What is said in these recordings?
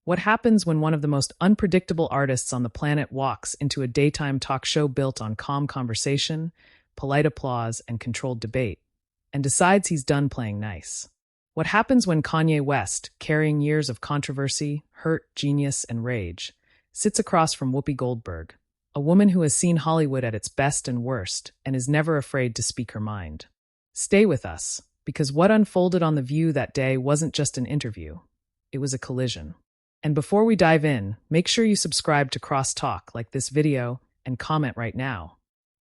What happens when one of the most unpredictable artists on the planet walks into a daytime talk show built on calm conversation, polite applause, and controlled debate, and decides he's done playing nice? What happens when Kanye West, carrying years of controversy, hurt, genius, and rage, sits across from Whoopi Goldberg, a woman who has seen Hollywood at its best and worst and is never afraid to speak her mind? Stay with us, because what unfolded on The View that day wasn't just an interview. It was a collision. And before we dive in, make sure you subscribe to Crosstalk, like this video, and comment right now,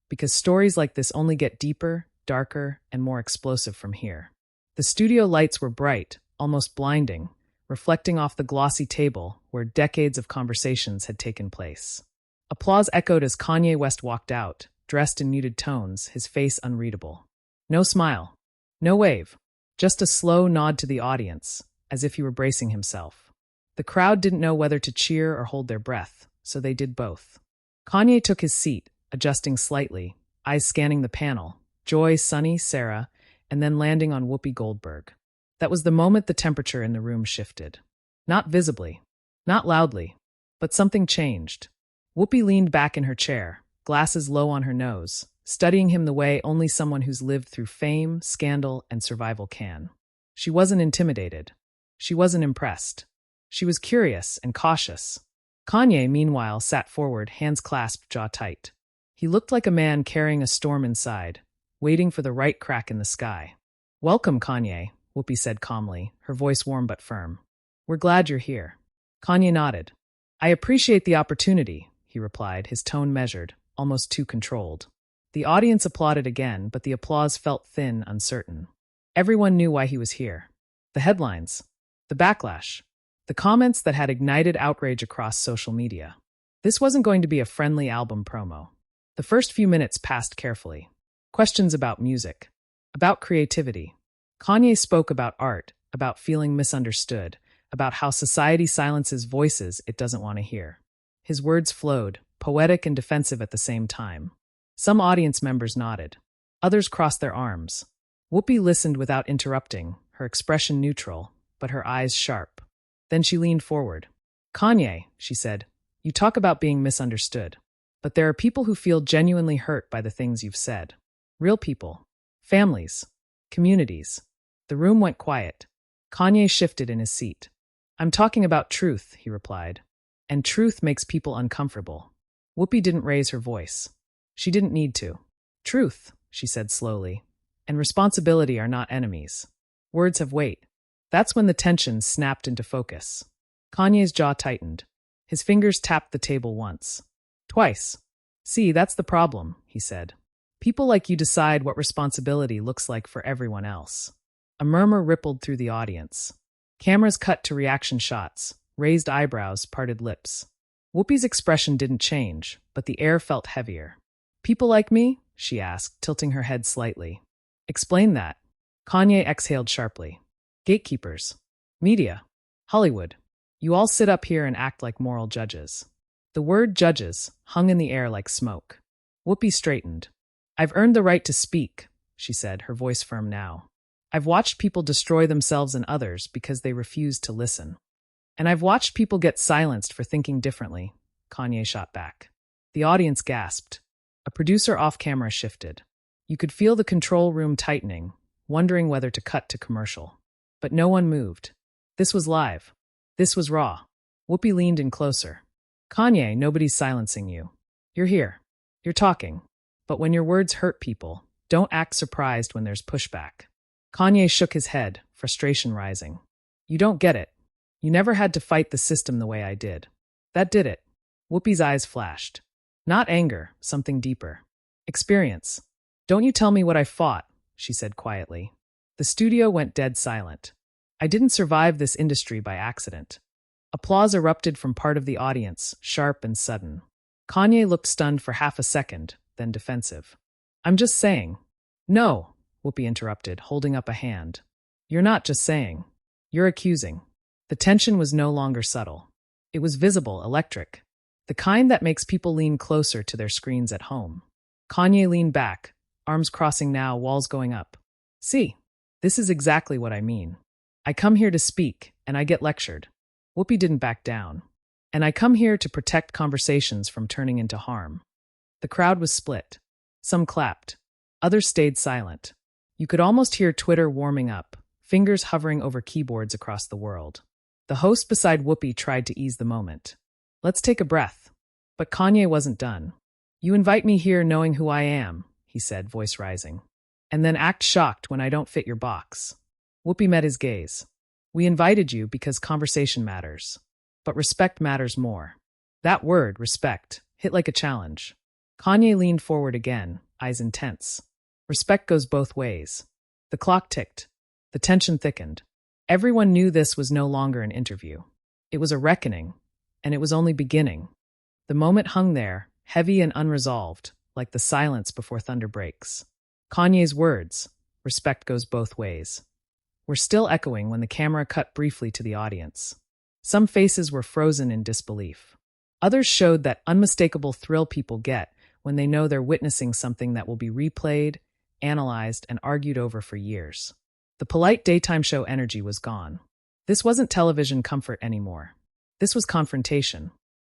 because stories like this only get deeper, darker, and more explosive from here. The studio lights were bright, almost blinding, reflecting off the glossy table where decades of conversations had taken place. Applause echoed as Kanye West walked out, dressed in muted tones, his face unreadable. No smile, no wave, just a slow nod to the audience, as if he were bracing himself. The crowd didn't know whether to cheer or hold their breath, so they did both. Kanye took his seat, adjusting slightly, eyes scanning the panel, Joy, Sunny, Sarah, and then landing on Whoopi Goldberg. That was the moment the temperature in the room shifted. Not visibly, not loudly, but something changed. Whoopi leaned back in her chair, glasses low on her nose, studying him the way only someone who's lived through fame, scandal, and survival can. She wasn't intimidated. She wasn't impressed. She was curious and cautious. Kanye, meanwhile, sat forward, hands clasped, jaw tight. He looked like a man carrying a storm inside, waiting for the right crack in the sky. "Welcome, Kanye," Whoopi said calmly, her voice warm but firm. "We're glad you're here." Kanye nodded. "I appreciate the opportunity," he replied, his tone measured, almost too controlled. The audience applauded again, but the applause felt thin, uncertain. Everyone knew why he was here. The headlines. The backlash. The comments that had ignited outrage across social media. This wasn't going to be a friendly album promo. The first few minutes passed carefully. Questions about music, about creativity. Kanye spoke about art, about feeling misunderstood, about how society silences voices it doesn't want to hear. His words flowed, poetic and defensive at the same time. Some audience members nodded. Others crossed their arms. Whoopi listened without interrupting, her expression neutral, but her eyes sharp. Then she leaned forward. "Kanye," she said, "you talk about being misunderstood. But there are people who feel genuinely hurt by the things you've said. Real people. Families. Communities." The room went quiet. Kanye shifted in his seat. "I'm talking about truth," he replied. "And truth makes people uncomfortable." Whoopi didn't raise her voice. She didn't need to. "Truth," she said slowly, "and responsibility are not enemies. Words have weight." That's when the tension snapped into focus. Kanye's jaw tightened. His fingers tapped the table once. Twice. "See, that's the problem," he said. "People like you decide what responsibility looks like for everyone else." A murmur rippled through the audience. Cameras cut to reaction shots, raised eyebrows, parted lips. Whoopi's expression didn't change, but the air felt heavier. "People like me?" she asked, tilting her head slightly. "Explain that." Kanye exhaled sharply. "Gatekeepers. Media. Hollywood. You all sit up here and act like moral judges." The word judges hung in the air like smoke. Whoopi straightened. "I've earned the right to speak," she said, her voice firm now. "I've watched people destroy themselves and others because they refused to listen. And I've watched people get silenced for thinking differently," Kanye shot back. The audience gasped. A producer off camera shifted. You could feel the control room tightening, wondering whether to cut to commercial. But no one moved. This was live. This was raw. Whoopi leaned in closer. "Kanye, nobody's silencing you. You're here. You're talking. But when your words hurt people, don't act surprised when there's pushback." Kanye shook his head, frustration rising. "You don't get it. You never had to fight the system the way I did. That did it." Whoopi's eyes flashed. Not anger, something deeper. "Experience. Don't you tell me what I fought," she said quietly. The studio went dead silent. "I didn't survive this industry by accident." Applause erupted from part of the audience, sharp and sudden. Kanye looked stunned for half a second, then defensive. "I'm just saying." "No," Whoopi interrupted, holding up a hand. "You're not just saying. You're accusing." The tension was no longer subtle. It was visible, electric. The kind that makes people lean closer to their screens at home. Kanye leaned back, arms crossing now, walls going up. "See, this is exactly what I mean. I come here to speak, and I get lectured. Whoopi didn't back down. And I come here to protect conversations from turning into harm. The crowd was split. Some clapped. Others stayed silent. You could almost hear Twitter warming up, fingers hovering over keyboards across the world. The host beside Whoopi tried to ease the moment. Let's take a breath. But Kanye wasn't done. You invite me here knowing who I am, he said, voice rising. And then act shocked when I don't fit your box. Whoopi met his gaze. We invited you because conversation matters. But respect matters more. That word, respect, hit like a challenge. Kanye leaned forward again, eyes intense. Respect goes both ways. The clock ticked. The tension thickened. Everyone knew this was no longer an interview. It was a reckoning, and it was only beginning. The moment hung there, heavy and unresolved, like the silence before thunder breaks. Kanye's words, respect goes both ways, were still echoing when the camera cut briefly to the audience. Some faces were frozen in disbelief. Others showed that unmistakable thrill people get when they know they're witnessing something that will be replayed, analyzed, and argued over for years. The polite daytime show energy was gone. This wasn't television comfort anymore. This was confrontation.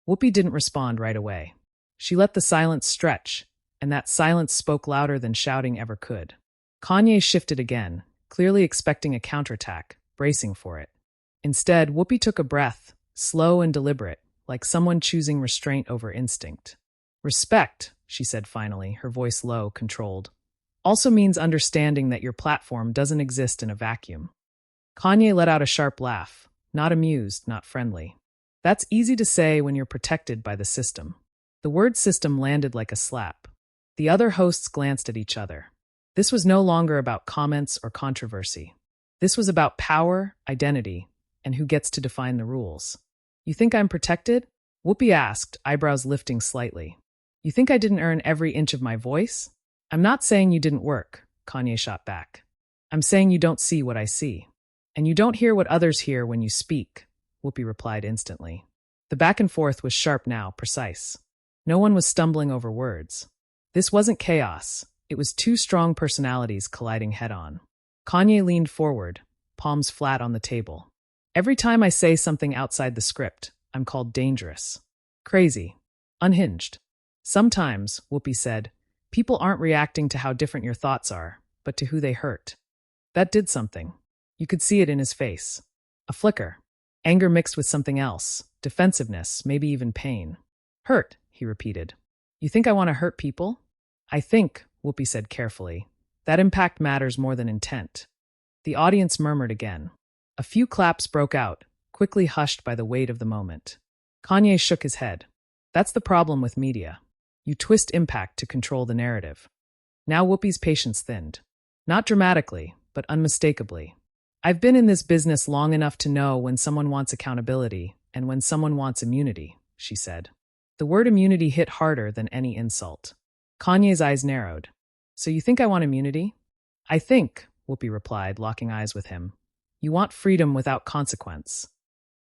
Whoopi didn't respond right away. She let the silence stretch, and that silence spoke louder than shouting ever could. Kanye shifted again, clearly expecting a counterattack, bracing for it. Instead, Whoopi took a breath, slow and deliberate, like someone choosing restraint over instinct. Respect, she said finally, her voice low, controlled, also means understanding that your platform doesn't exist in a vacuum. Kanye let out a sharp laugh, not amused, not friendly. That's easy to say when you're protected by the system. The word system landed like a slap. The other hosts glanced at each other. This was no longer about comments or controversy. This was about power, identity, and who gets to define the rules. You think I'm protected? Whoopi asked, eyebrows lifting slightly. You think I didn't earn every inch of my voice? I'm not saying you didn't work, Kanye shot back. I'm saying you don't see what I see. And you don't hear what others hear when you speak, Whoopi replied instantly. The back and forth was sharp now, precise. No one was stumbling over words. This wasn't chaos. It was two strong personalities colliding head-on. Kanye leaned forward, palms flat on the table. Every time I say something outside the script, I'm called dangerous, crazy, unhinged. Sometimes, Whoopi said, people aren't reacting to how different your thoughts are, but to who they hurt. That did something. You could see it in his face. A flicker. Anger mixed with something else. Defensiveness, maybe even pain. Hurt, he repeated. You think I want to hurt people? I think, Whoopi said carefully, that impact matters more than intent. The audience murmured again. A few claps broke out, quickly hushed by the weight of the moment. Kanye shook his head. That's the problem with media. You twist impact to control the narrative. Now Whoopi's patience thinned. Not dramatically, but unmistakably. I've been in this business long enough to know when someone wants accountability and when someone wants immunity, she said. The word immunity hit harder than any insult. Kanye's eyes narrowed. So you think I want immunity? I think, Whoopi replied, locking eyes with him. You want freedom without consequence.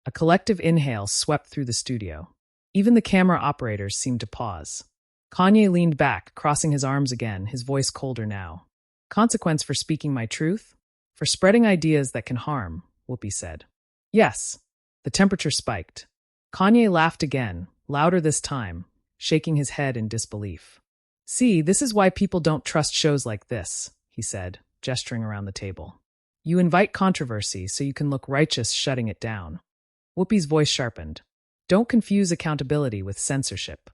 A collective inhale swept through the studio. Even the camera operators seemed to pause. Kanye leaned back, crossing his arms again, his voice colder now. Consequence for speaking my truth? For spreading ideas that can harm, Whoopi said. Yes. The temperature spiked. Kanye laughed again, louder this time, shaking his head in disbelief. See, this is why people don't trust shows like this, he said, gesturing around the table. You invite controversy so you can look righteous shutting it down. Whoopi's voice sharpened. Don't confuse accountability with censorship.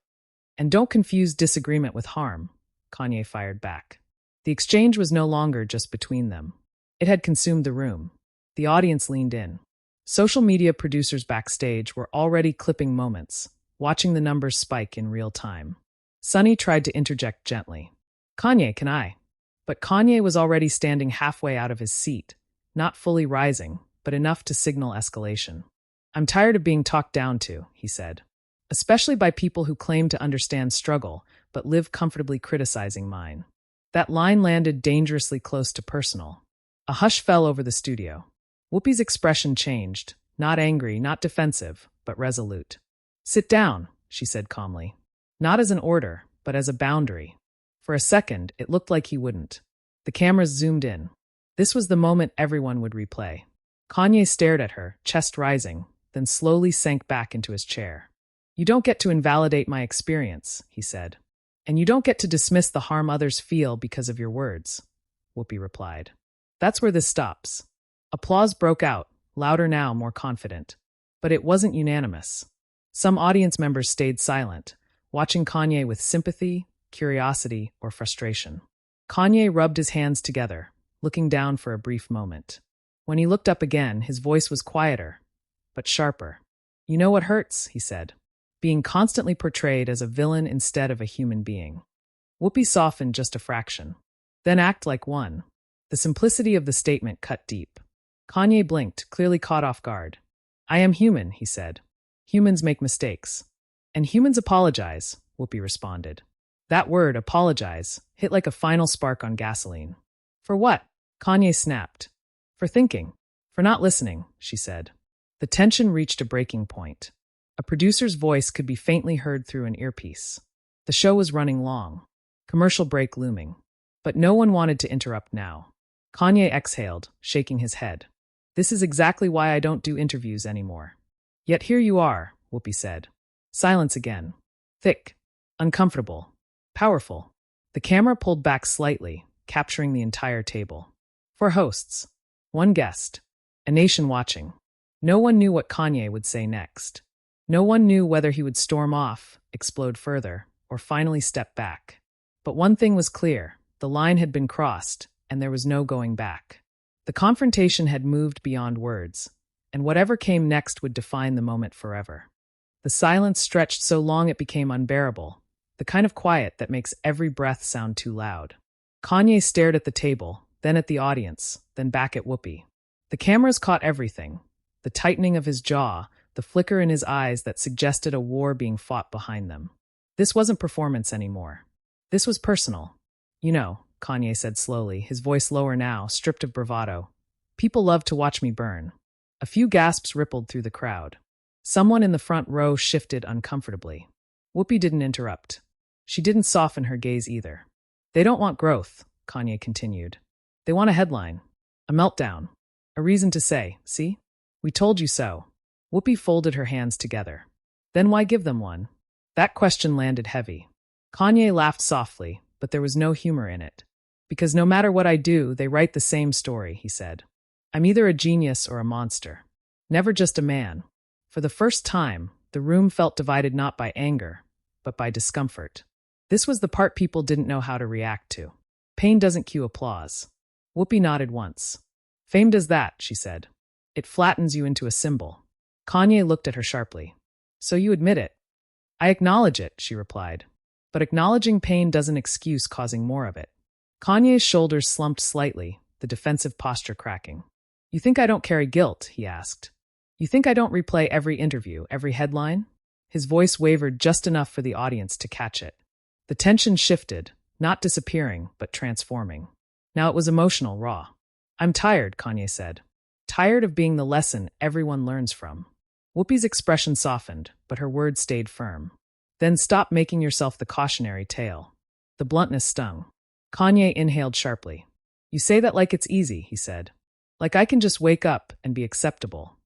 And don't confuse disagreement with harm, Kanye fired back. The exchange was no longer just between them. It had consumed the room. The audience leaned in. Social media producers backstage were already clipping moments, watching the numbers spike in real time. Sonny tried to interject gently. Kanye, can I? But Kanye was already standing halfway out of his seat, not fully rising, but enough to signal escalation. I'm tired of being talked down to, he said. Especially by people who claim to understand struggle, but live comfortably criticizing mine. That line landed dangerously close to personal. A hush fell over the studio. Whoopi's expression changed, not angry, not defensive, but resolute. Sit down, she said calmly. Not as an order, but as a boundary. For a second, it looked like he wouldn't. The cameras zoomed in. This was the moment everyone would replay. Kanye stared at her, chest rising, then slowly sank back into his chair. You don't get to invalidate my experience, he said. And you don't get to dismiss the harm others feel because of your words, Whoopi replied. That's where this stops. Applause broke out, louder now, more confident. But it wasn't unanimous. Some audience members stayed silent, watching Kanye with sympathy, curiosity, or frustration. Kanye rubbed his hands together, looking down for a brief moment. When he looked up again, his voice was quieter, but sharper. You know what hurts, he said. Being constantly portrayed as a villain instead of a human being. Whoopi softened just a fraction. Then act like one. The simplicity of the statement cut deep. Kanye blinked, clearly caught off guard. I am human, he said. Humans make mistakes. And humans apologize, Whoopi responded. That word, apologize, hit like a final spark on gasoline. For what? Kanye snapped. For thinking. For not listening, she said. The tension reached a breaking point. A producer's voice could be faintly heard through an earpiece. The show was running long. Commercial break looming. But no one wanted to interrupt now. Kanye exhaled, shaking his head. This is exactly why I don't do interviews anymore. Yet here you are, Whoopi said. Silence again. Thick. Uncomfortable. Powerful. The camera pulled back slightly, capturing the entire table. 4 hosts. 1 guest. A nation watching. No one knew what Kanye would say next. No one knew whether he would storm off, explode further, or finally step back. But one thing was clear. The line had been crossed, and there was no going back. The confrontation had moved beyond words, and whatever came next would define the moment forever. The silence stretched so long it became unbearable, the kind of quiet that makes every breath sound too loud. Kanye stared at the table, then at the audience, then back at Whoopi. The cameras caught everything, the tightening of his jaw, the flicker in his eyes that suggested a war being fought behind them. This wasn't performance anymore. This was personal. You know, Kanye said slowly, his voice lower now, stripped of bravado. People love to watch me burn. A few gasps rippled through the crowd. Someone in the front row shifted uncomfortably. Whoopi didn't interrupt. She didn't soften her gaze either. They don't want growth, Kanye continued. They want a headline, a meltdown, a reason to say, see? We told you so. Whoopi folded her hands together. Then why give them one? That question landed heavy. Kanye laughed softly, but there was no humor in it. Because no matter what I do, they write the same story, he said. I'm either a genius or a monster. Never just a man. For the first time, the room felt divided not by anger, but by discomfort. This was the part people didn't know how to react to. Pain doesn't cue applause. Whoopi nodded once. Fame does that, she said. It flattens you into a symbol. Kanye looked at her sharply. So you admit it? I acknowledge it, she replied. But acknowledging pain doesn't excuse causing more of it. Kanye's shoulders slumped slightly, the defensive posture cracking. You think I don't carry guilt? He asked. You think I don't replay every interview, every headline? His voice wavered just enough for the audience to catch it. The tension shifted, not disappearing, but transforming. Now it was emotional, raw. I'm tired, Kanye said. Tired of being the lesson everyone learns from. Whoopi's expression softened, but her words stayed firm. Then stop making yourself the cautionary tale. The bluntness stung. Kanye inhaled sharply. You say that like it's easy, he said. Like I can just wake up and be acceptable.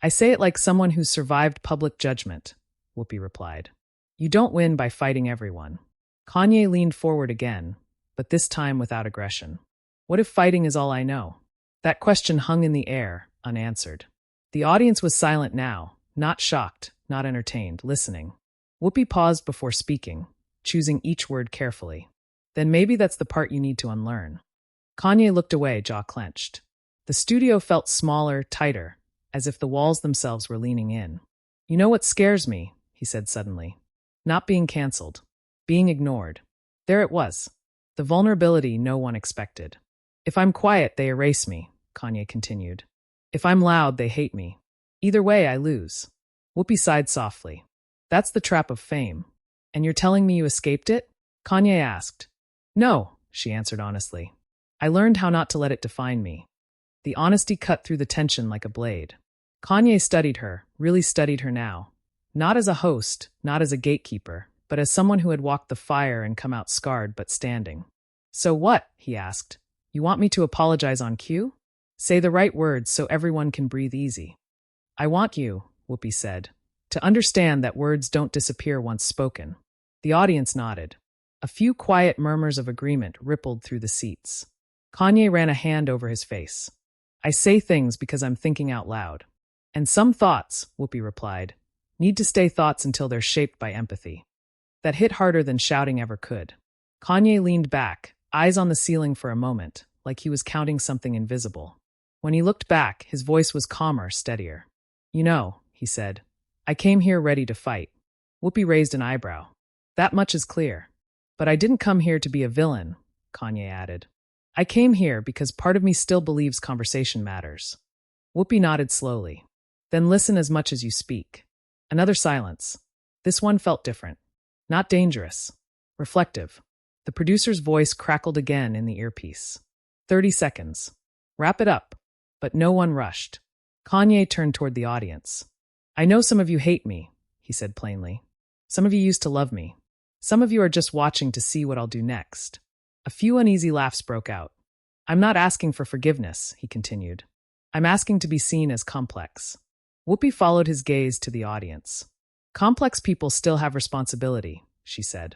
I say it like someone who's survived public judgment, Whoopi replied. You don't win by fighting everyone. Kanye leaned forward again, but this time without aggression. What if fighting is all I know? That question hung in the air, unanswered. The audience was silent now, not shocked, not entertained, listening. Whoopi paused before speaking, choosing each word carefully. Then maybe that's the part you need to unlearn. Kanye looked away, jaw clenched. The studio felt smaller, tighter, as if the walls themselves were leaning in. You know what scares me, he said suddenly. Not being canceled. Being ignored. There it was. The vulnerability no one expected. If I'm quiet, they erase me, Kanye continued. If I'm loud, they hate me. Either way, I lose. Whoopi sighed softly. That's the trap of fame. And you're telling me you escaped it? Kanye asked. No, she answered honestly. I learned how not to let it define me. The honesty cut through the tension like a blade. Kanye studied her, really studied her now. Not as a host, not as a gatekeeper, but as someone who had walked the fire and come out scarred but standing. So what? He asked. You want me to apologize on cue? Say the right words so everyone can breathe easy. I want you, Whoopi said, to understand that words don't disappear once spoken. The audience nodded. A few quiet murmurs of agreement rippled through the seats. Kanye ran a hand over his face. I say things because I'm thinking out loud. And some thoughts, Whoopi replied, need to stay thoughts until they're shaped by empathy. That hit harder than shouting ever could. Kanye leaned back, eyes on the ceiling for a moment, like he was counting something invisible. When he looked back, his voice was calmer, steadier. You know, he said, I came here ready to fight. Whoopi raised an eyebrow. That much is clear. But I didn't come here to be a villain, Kanye added. I came here because part of me still believes conversation matters. Whoopi nodded slowly. Then listen as much as you speak. Another silence. This one felt different. Not dangerous. Reflective. The producer's voice crackled again in the earpiece. 30 seconds. Wrap it up. But no one rushed. Kanye turned toward the audience. I know some of you hate me, he said plainly. Some of you used to love me. Some of you are just watching to see what I'll do next. A few uneasy laughs broke out. I'm not asking for forgiveness, he continued. I'm asking to be seen as complex. Whoopi followed his gaze to the audience. Complex people still have responsibility, she said.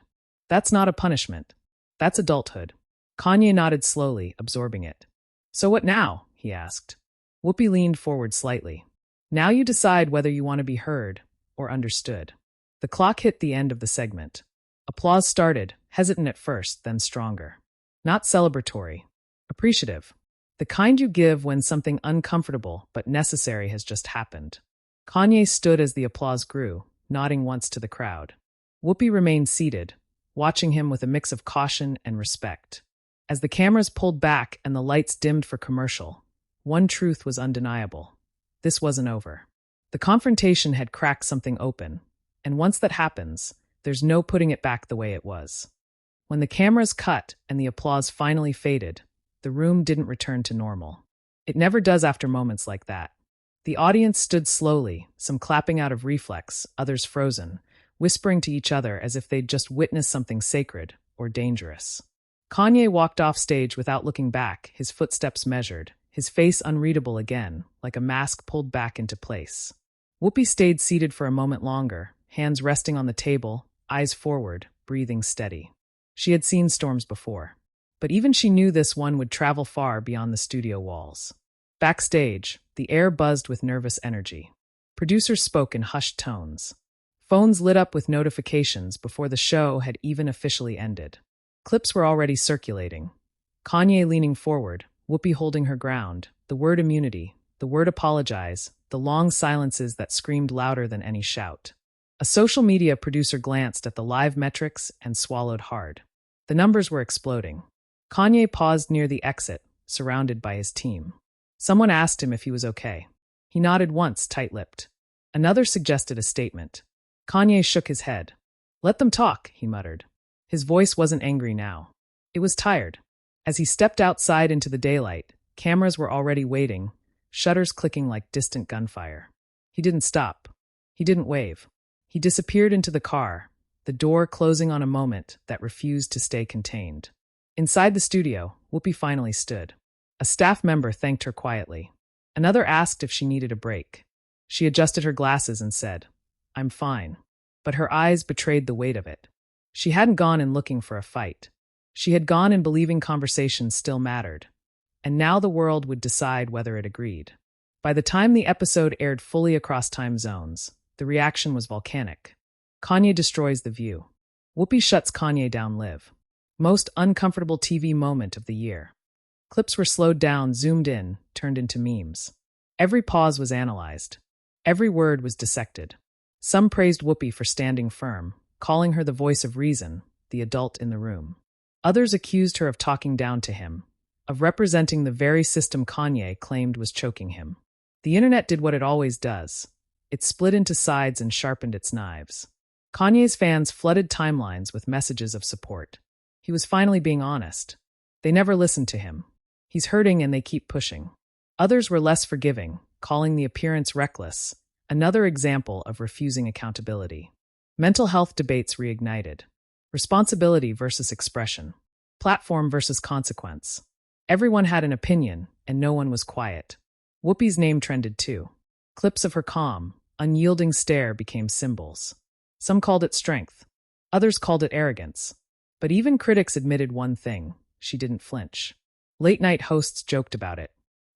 That's not a punishment. That's adulthood. Kanye nodded slowly, absorbing it. So what now? He asked. Whoopi leaned forward slightly. Now you decide whether you want to be heard or understood. The clock hit the end of the segment. Applause started, hesitant at first, then stronger. Not celebratory. Appreciative. The kind you give when something uncomfortable but necessary has just happened. Kanye stood as the applause grew, nodding once to the crowd. Whoopi remained seated, watching him with a mix of caution and respect. As the cameras pulled back and the lights dimmed for commercial, one truth was undeniable. This wasn't over. The confrontation had cracked something open, and once that happens, there's no putting it back the way it was. When the cameras cut and the applause finally faded, the room didn't return to normal. It never does after moments like that. The audience stood slowly, some clapping out of reflex, others frozen, whispering to each other as if they'd just witnessed something sacred or dangerous. Kanye walked off stage without looking back, his footsteps measured, his face unreadable again, like a mask pulled back into place. Whoopi stayed seated for a moment longer, hands resting on the table, eyes forward, breathing steady. She had seen storms before, but even she knew this one would travel far beyond the studio walls. Backstage, the air buzzed with nervous energy. Producers spoke in hushed tones. Phones lit up with notifications before the show had even officially ended. Clips were already circulating. Kanye leaning forward, Whoopi holding her ground, the word immunity, the word apologize, the long silences that screamed louder than any shout. A social media producer glanced at the live metrics and swallowed hard. The numbers were exploding. Kanye paused near the exit, surrounded by his team. Someone asked him if he was okay. He nodded once, tight-lipped. Another suggested a statement. Kanye shook his head. Let them talk, he muttered. His voice wasn't angry now. It was tired. As he stepped outside into the daylight, cameras were already waiting, shutters clicking like distant gunfire. He didn't stop. He didn't wave. He disappeared into the car, the door closing on a moment that refused to stay contained. Inside the studio, Whoopi finally stood. A staff member thanked her quietly. Another asked if she needed a break. She adjusted her glasses and said, I'm fine. But her eyes betrayed the weight of it. She hadn't gone in looking for a fight. She had gone in believing conversations still mattered. And now the world would decide whether it agreed. By the time the episode aired fully across time zones, the reaction was volcanic. Kanye destroys the view. Whoopi shuts Kanye down live. Most uncomfortable TV moment of the year. Clips were slowed down, zoomed in, turned into memes. Every pause was analyzed. Every word was dissected. Some praised Whoopi for standing firm, calling her the voice of reason, the adult in the room. Others accused her of talking down to him, of representing the very system Kanye claimed was choking him. The internet did what it always does. It split into sides and sharpened its knives. Kanye's fans flooded timelines with messages of support. He was finally being honest. They never listened to him. He's hurting and they keep pushing. Others were less forgiving, calling the appearance reckless, another example of refusing accountability. Mental health debates reignited. Responsibility versus expression. Platform versus consequence. Everyone had an opinion, and no one was quiet. Whoopi's name trended too. Clips of her calm, unyielding stare became symbols. Some called it strength. Others called it arrogance. But even critics admitted one thing: she didn't flinch. Late-night hosts joked about it.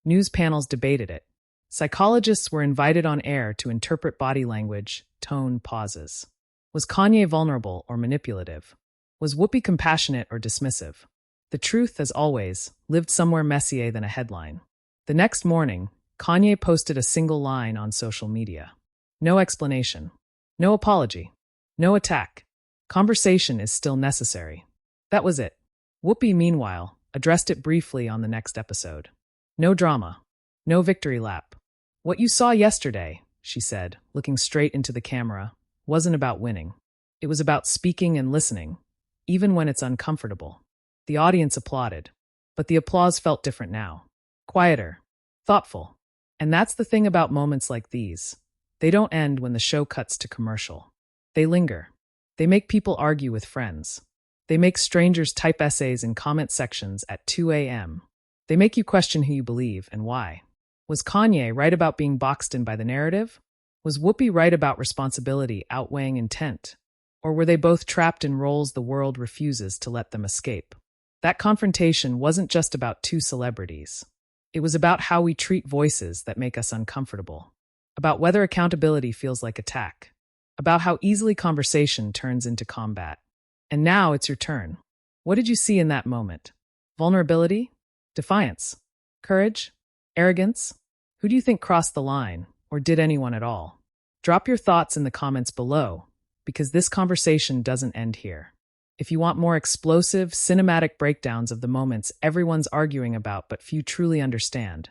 News panels debated it. Psychologists were invited on air to interpret body language, tone, pauses. Was Kanye vulnerable or manipulative? Was Whoopi compassionate or dismissive? The truth, as always, lived somewhere messier than a headline. The next morning, Kanye posted a single line on social media. No explanation. No apology. No attack. Conversation is still necessary. That was it. Whoopi, meanwhile, addressed it briefly on the next episode. No drama. No victory lap. What you saw yesterday, she said, looking straight into the camera, wasn't about winning. It was about speaking and listening, even when it's uncomfortable. The audience applauded, but the applause felt different now. Quieter. Thoughtful. And that's the thing about moments like these. They don't end when the show cuts to commercial. They linger. They make people argue with friends. They make strangers type essays in comment sections at 2 a.m. They make you question who you believe and why. Was Kanye right about being boxed in by the narrative? Was Whoopi right about responsibility outweighing intent? Or were they both trapped in roles the world refuses to let them escape? That confrontation wasn't just about two celebrities. It was about how we treat voices that make us uncomfortable. About whether accountability feels like attack. About how easily conversation turns into combat. And now it's your turn. What did you see in that moment? Vulnerability? Defiance? Courage? Arrogance? Who do you think crossed the line, or did anyone at all? Drop your thoughts in the comments below, because this conversation doesn't end here. If you want more explosive, cinematic breakdowns of the moments everyone's arguing about but few truly understand,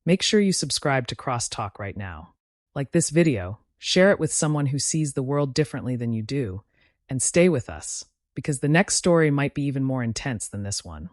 make sure you subscribe to Crosstalk right now. Like this video, share it with someone who sees the world differently than you do, and stay with us, because the next story might be even more intense than this one.